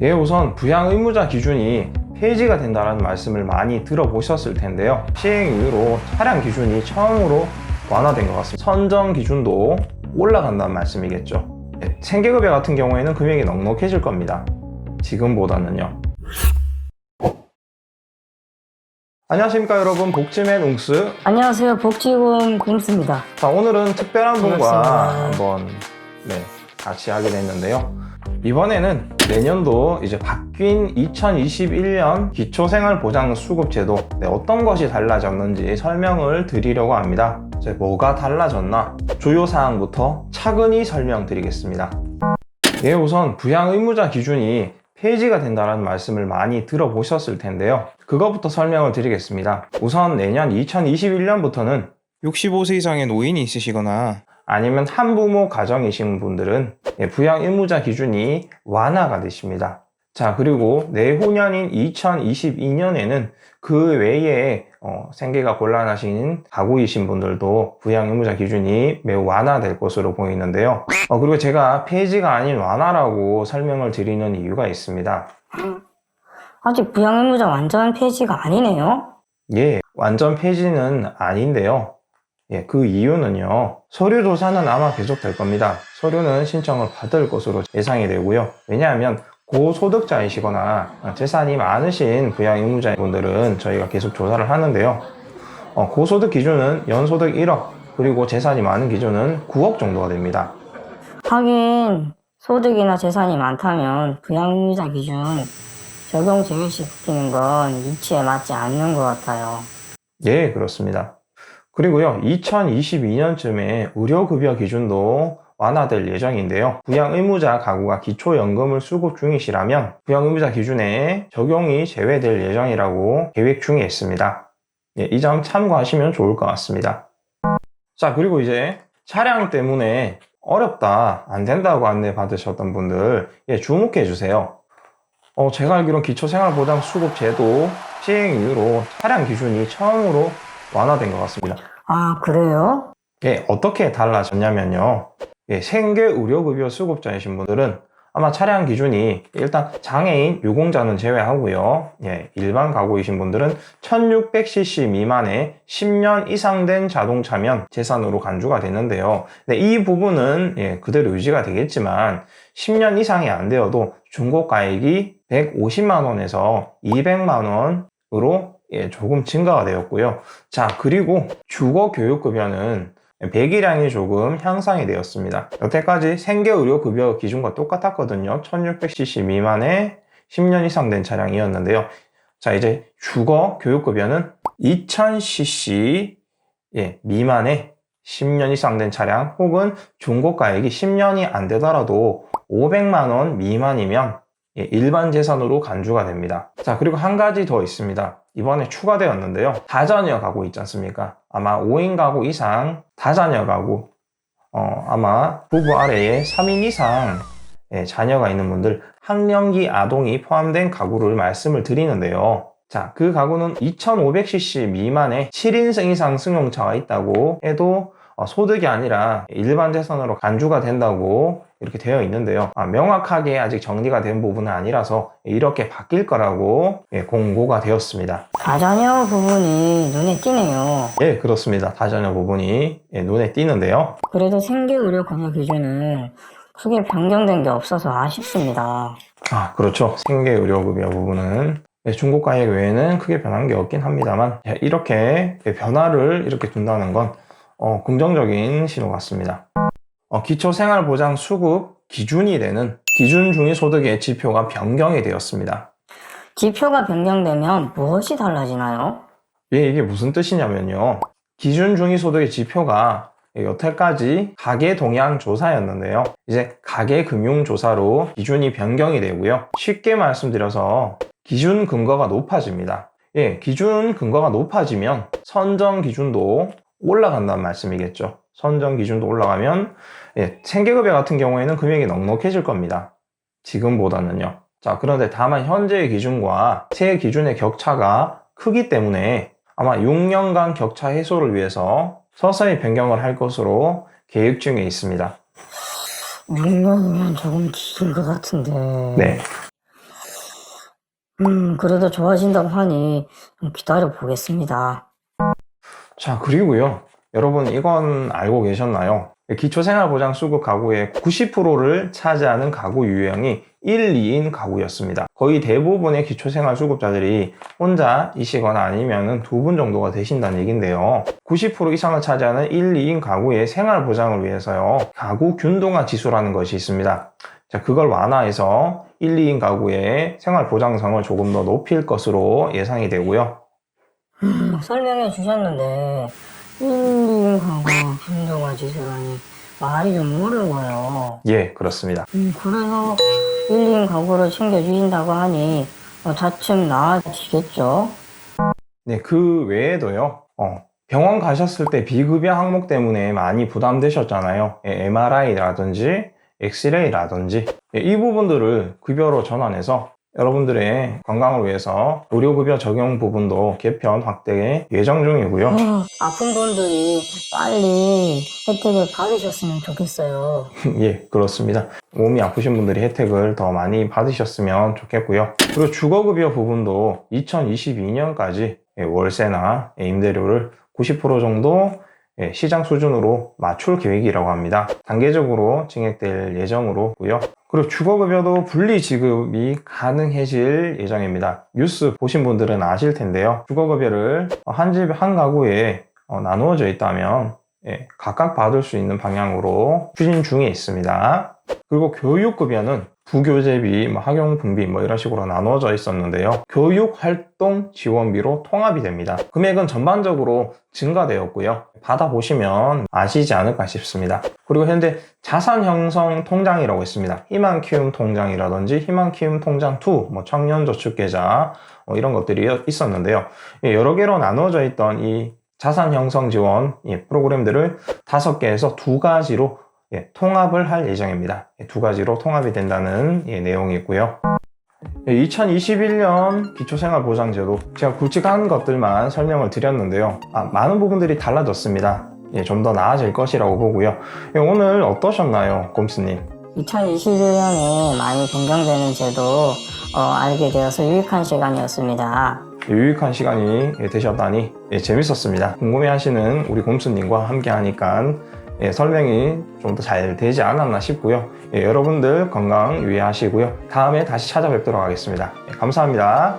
예, 우선 부양 의무자 기준이 폐지가 된다는 말씀을 많이 들어보셨을 텐데요. 시행 이후로 차량 기준이 처음으로 완화된 것 같습니다. 선정 기준도 올라간다는 말씀이겠죠. 생계급여 같은 경우에는 금액이 넉넉해질 겁니다. 지금보다는요. 안녕하십니까 여러분, 복지맨 웅스. 안녕하세요. 복지금 공수입니다. 자, 오늘은 특별한 분과 반갑습니다. 한번 같이 하게 됐는데요. 이번에는 내년도 이제 바뀐 2021년 기초생활보장수급제도 어떤 것이 달라졌는지 설명을 드리려고 합니다. 이제 뭐가 달라졌나 주요 사항부터 차근히 설명드리겠습니다. 예, 우선 부양 의무자 기준이 폐지가 된다는 말씀을 많이 들어보셨을 텐데요. 그것부터 설명을 드리겠습니다. 우선 내년 2021년부터는 65세 이상의 노인이 있으시거나 아니면 한부모 가정이신 분들은 부양 의무자 기준이 완화가 되십니다. 자, 그리고 내후년인 2022년에는 그 외에 생계가 곤란하신 가구이신 분들도 부양 의무자 기준이 매우 완화될 것으로 보이는데요. 그리고 제가 폐지가 아닌 완화라고 설명을 드리는 이유가 있습니다. 아직 부양의무자 완전 폐지가 아니네요. 예, 완전 폐지는 아닌데요. 예, 그 이유는요. 서류 조사는 아마 계속될 겁니다. 서류는 신청을 받을 것으로 예상이 되고요. 왜냐하면 고소득자이시거나 재산이 많으신 부양 의무자분들은 저희가 계속 조사를 하는데요. 고소득 기준은 연소득 1억, 그리고 재산이 많은 기준은 9억 정도가 됩니다. 하긴 소득이나 재산이 많다면 부양의무자 기준 적용 제외시키는 건 이치에 맞지 않는 것 같아요. 예, 그렇습니다. 그리고요, 2022년쯤에 의료급여 기준도 완화될 예정인데요. 부양 의무자 가구가 기초연금을 수급 중이시라면 부양 의무자 기준에 적용이 제외될 예정이라고 계획 중에 있습니다. 예, 이 점 참고하시면 좋을 것 같습니다. 자, 그리고 이제 차량 때문에 어렵다, 안 된다고 안내 받으셨던 분들 주목해 주세요. 제가 알기로는 기초생활보장수급제도 시행 이후로 차량 기준이 처음으로 완화된 것 같습니다. 아, 그래요? 예, 어떻게 달라졌냐면요. 예, 생계의료급여 수급자이신 분들은 아마 차량 기준이 일단 장애인, 유공자는 제외하고요. 예, 일반 가구이신 분들은 1600cc 미만의 10년 이상 된 자동차면 재산으로 간주가 되는데요. 네, 이 부분은 그대로 유지가 되겠지만 10년 이상이 안 되어도 중고가액이 150만 원에서 200만 원으로 조금 증가가 되었고요. 자, 그리고 주거교육급여는 배기량이 조금 향상이 되었습니다. 여태까지 생계의료급여 기준과 똑같았거든요. 1600cc 미만의 10년 이상 된 차량이었는데요. 자, 이제 주거교육급여는 2000cc 미만의 10년 이상 된 차량 혹은 중고가액이 10년이 안 되더라도 500만 원 미만이면 일반 재산으로 간주가 됩니다. 자, 그리고 한 가지 더 있습니다. 이번에 추가되었는데요. 다자녀 가구 있지 않습니까? 아마 5인 가구 이상 다자녀 가구, 아마 부부 아래에 3인 이상 자녀가 있는 분들, 학령기 아동이 포함된 가구를 말씀을 드리는데요. 자, 그 가구는 2500cc 미만의 7인승 이상 승용차가 있다고 해도 소득이 아니라 일반 재산으로 간주가 된다고 이렇게 되어 있는데요. 명확하게 아직 정리가 된 부분은 아니라서 이렇게 바뀔 거라고 공고가 되었습니다. 다자녀 부분이 눈에 띄네요. 예, 그렇습니다. 다자녀 부분이 눈에 띄는데요. 그래도 생계의료급여 기준은 크게 변경된 게 없어서 아쉽습니다. 그렇죠. 생계의료급여 부분은 중고가액 외에는 크게 변한 게 없긴 합니다만 이렇게 변화를 이렇게 둔다는 건 긍정적인 신호 같습니다. 기초생활보장 수급 기준이 되는 기준중위소득의 지표가 변경이 되었습니다. 지표가 변경되면 무엇이 달라지나요? 예, 이게 무슨 뜻이냐면요. 기준중위소득의 지표가 여태까지 가계동향조사였는데요. 이제 가계금융조사로 기준이 변경이 되고요. 쉽게 말씀드려서 기준 근거가 높아집니다. 예, 기준 근거가 높아지면 선정 기준도 올라간다는 말씀이겠죠. 선정 기준도 올라가면 생계급여 같은 경우에는 금액이 넉넉해질 겁니다. 지금보다는요. 자, 그런데 다만 현재의 기준과 새 기준의 격차가 크기 때문에 아마 6년간 격차 해소를 위해서 서서히 변경을 할 것으로 계획 중에 있습니다. 6년이면 조금 긴 것 같은데. 네. 그래도 좋아진다고 하니 좀 기다려 보겠습니다. 자, 그리고요. 여러분, 이건 알고 계셨나요? 기초생활보장 수급 가구의 90%를 차지하는 가구 유형이 1, 2인 가구였습니다. 거의 대부분의 기초생활 수급자들이 혼자이시거나 아니면 두 분 정도가 되신다는 얘기인데요. 90% 이상을 차지하는 1, 2인 가구의 생활보장을 위해서요. 가구 균등화 지수라는 것이 있습니다. 자, 그걸 완화해서 1, 2인 가구의 생활보장성을 조금 더 높일 것으로 예상이 되고요. 설명해 주셨는데 1, 2인 가구 균등화 지수라니 말이 좀 어려워요. 예, 그렇습니다. 그래서 1, 2인 가구를 챙겨주신다고 하니 차츰 나아지겠죠? 네, 그 외에도요, 병원 가셨을 때 비급여 항목 때문에 많이 부담되셨잖아요. MRI라든지 엑스레이라든지 이 부분들을 급여로 전환해서 여러분들의 건강을 위해서 의료급여 적용 부분도 개편 확대 예정 중이고요. 아픈 분들이 빨리 혜택을 받으셨으면 좋겠어요. 예, 그렇습니다. 몸이 아프신 분들이 혜택을 더 많이 받으셨으면 좋겠고요. 그리고 주거급여 부분도 2022년까지 월세나 임대료를 90% 정도 시장 수준으로 맞출 계획이라고 합니다. 단계적으로 증액될 예정으로고요. 그리고 주거급여도 분리 지급이 가능해질 예정입니다. 뉴스 보신 분들은 아실 텐데요. 주거급여를 한 집 한 가구에 나누어져 있다면 각각 받을 수 있는 방향으로 추진 중에 있습니다. 그리고 교육급여는 부교재비, 학용분비 이런 식으로 나누어져 있었는데요. 교육활동 지원비로 통합이 됩니다. 금액은 전반적으로 증가되었고요. 받아보시면 아시지 않을까 싶습니다. 그리고 현재 자산형성 통장이라고 있습니다. 희망키움 통장이라든지 희망키움 통장 2, 청년저축계좌 이런 것들이 있었는데요. 여러 개로 나누어져 있던 이 자산형성 지원 프로그램들을 5개에서 2가지로 통합을 할 예정입니다. 2가지로 통합이 된다는 내용이 있고요. 2021년 기초생활보장제도 제가 굵직한 것들만 설명을 드렸는데요. 많은 부분들이 달라졌습니다. 좀 더 나아질 것이라고 보고요. 오늘 어떠셨나요, 곰스님? 2021년에 많이 변경되는 제도 알게 되어서 유익한 시간이었습니다. 유익한 시간이 되셨다니 재밌었습니다. 궁금해하시는 우리 곰스님과 함께 하니까 설명이 좀 더 잘 되지 않았나 싶고요. 여러분들 건강 유의하시고요. 다음에 다시 찾아뵙도록 하겠습니다. 감사합니다.